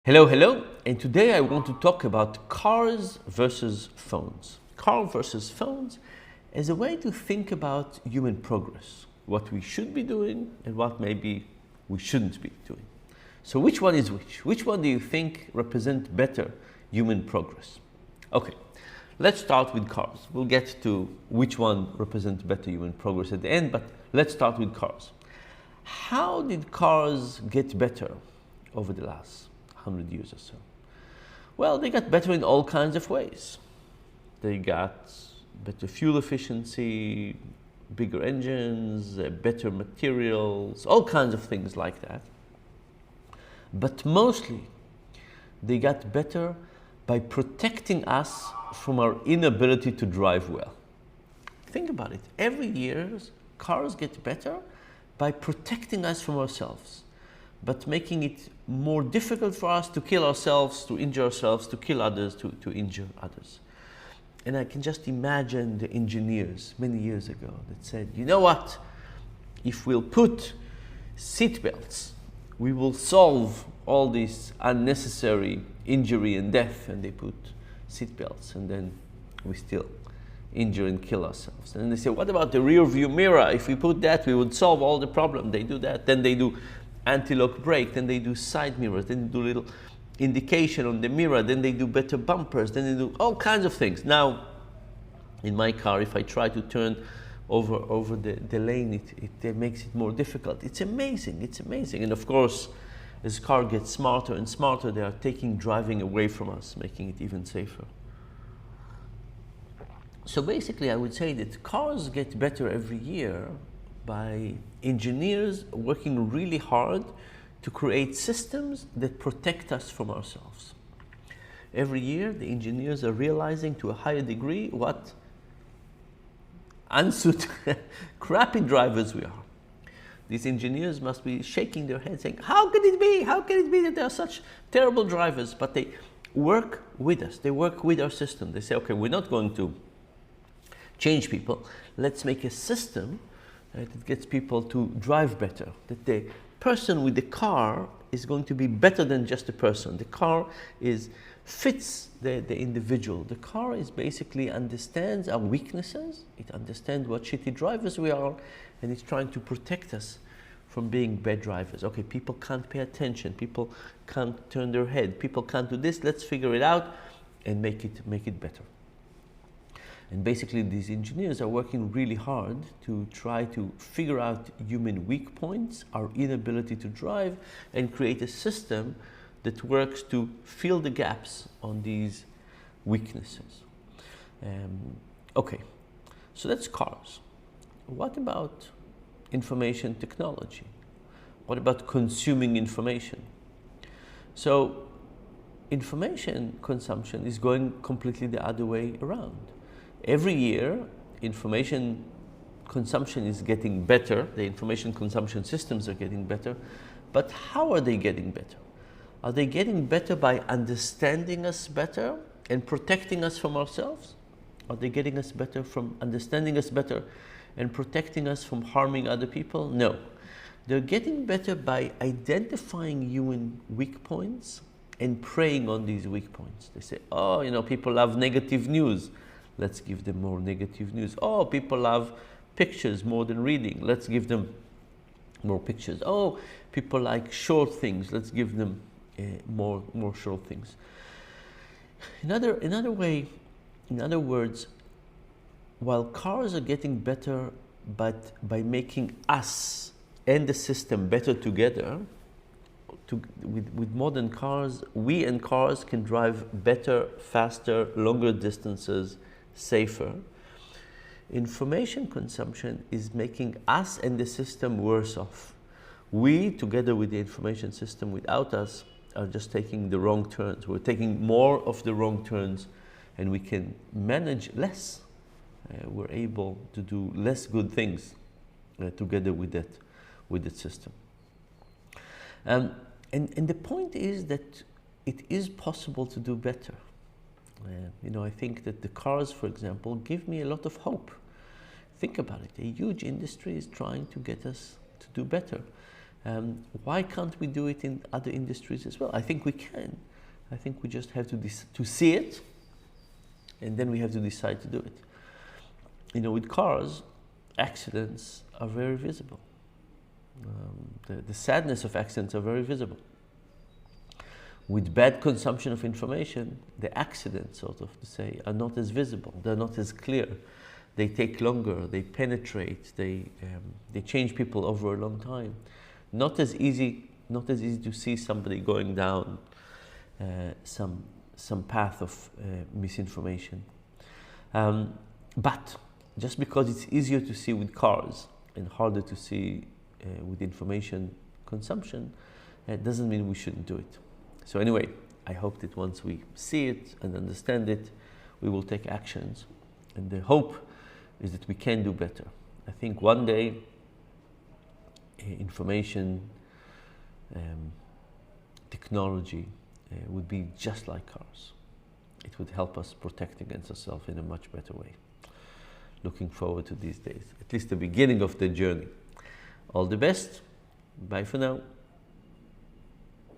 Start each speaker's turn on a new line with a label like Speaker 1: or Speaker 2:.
Speaker 1: Hello, hello, and today I want to talk about cars versus phones. Car versus phones as a way to think about human progress, what we should be doing and what maybe we shouldn't be doing. So which one is which? Which one do you think represent better human progress? Okay, let's start with cars. We'll get to which one represents better human progress at the end, but let's start with cars. How did cars get better over the last 100 years or so? Well, they got better in all kinds of ways. They got better fuel efficiency, bigger engines, better materials, all kinds of things like that. But mostly, they got better by protecting us from our inability to drive well. Think about it. Every year, cars get better by protecting us from ourselves, but making it more difficult for us to kill ourselves, to injure ourselves, to kill others, to injure others. And I can just imagine the engineers many years ago that said, you know what, if we'll put seat belts, we will solve all this unnecessary injury and death. And they put seat belts, and then we still injure and kill ourselves. And they say, what about the rear view mirror? If we put that, we would solve all the problem. They do that. Then they do anti-lock brake, then they do side mirrors, then they do little indication on the mirror, then they do better bumpers, then they do all kinds of things. Now, in my car, if I try to turn over the lane, it makes it more difficult. It's amazing, it's amazing. And of course, as car gets smarter and smarter, they are taking driving away from us, making it even safer. So basically, I would say that cars get better every year by engineers working really hard to create systems that protect us from ourselves. Every year, the engineers are realizing to a higher degree what crappy drivers we are. These engineers must be shaking their heads saying, how can it be? How can it be that they are such terrible drivers? But they work with us. They work with our system. They say, okay, we're not going to change people. Let's make a system that gets people to drive better. That the person with the car is going to be better than just a person. The car fits the individual. The car is basically understands our weaknesses. It understands what shitty drivers we are, and it's trying to protect us from being bad drivers. Okay, people can't pay attention. People can't turn their head. People can't do this. Let's figure it out and make it better. And basically, these engineers are working really hard to try to figure out human weak points, our inability to drive, and create a system that works to fill the gaps on these weaknesses. Okay, so that's cars. What about information technology? What about consuming information? So information consumption is going completely the other way around. Every year, information consumption is getting better. The information consumption systems are getting better. But how are they getting better? Are they getting better by understanding us better and protecting us from ourselves? Are they getting us better from understanding us better and protecting us from harming other people? No. They're getting better by identifying human weak points and preying on these weak points. They say, oh, you know, people love negative news. Let's give them more negative news. Oh, people love pictures more than reading. Let's give them more pictures. Oh, people like short things. Let's give them more short things. In other words, while cars are getting better, but by making us and the system better together, with modern cars, we and cars can drive better, faster, longer distances, safer. Information consumption is making us and the system worse off. We, together with the information system, without us, are just taking the wrong turns. We're taking more of the wrong turns, and we can manage less. We're able to do less good things together with that system. And the point is that it is possible to do better. You know, I think that the cars, for example, give me a lot of hope. Think about it. A huge industry is trying to get us to do better. Why can't we do it in other industries as well? I think we can. I think we just have to see it, and then we have to decide to do it. You know, with cars, accidents are very visible. The sadness of accidents are very visible. With bad consumption of information, the accidents, sort of to say, are not as visible. They're not as clear. They take longer. They penetrate. They change people over a long time. Not as easy to see somebody going down some path of misinformation. But just because it's easier to see with cars and harder to see with information consumption, doesn't mean we shouldn't do it. So anyway, I hope that once we see it and understand it, we will take actions. And the hope is that we can do better. I think one day, information, technology would be just like cars. It would help us protect against ourselves in a much better way. Looking forward to these days, at least the beginning of the journey. All the best. Bye for now.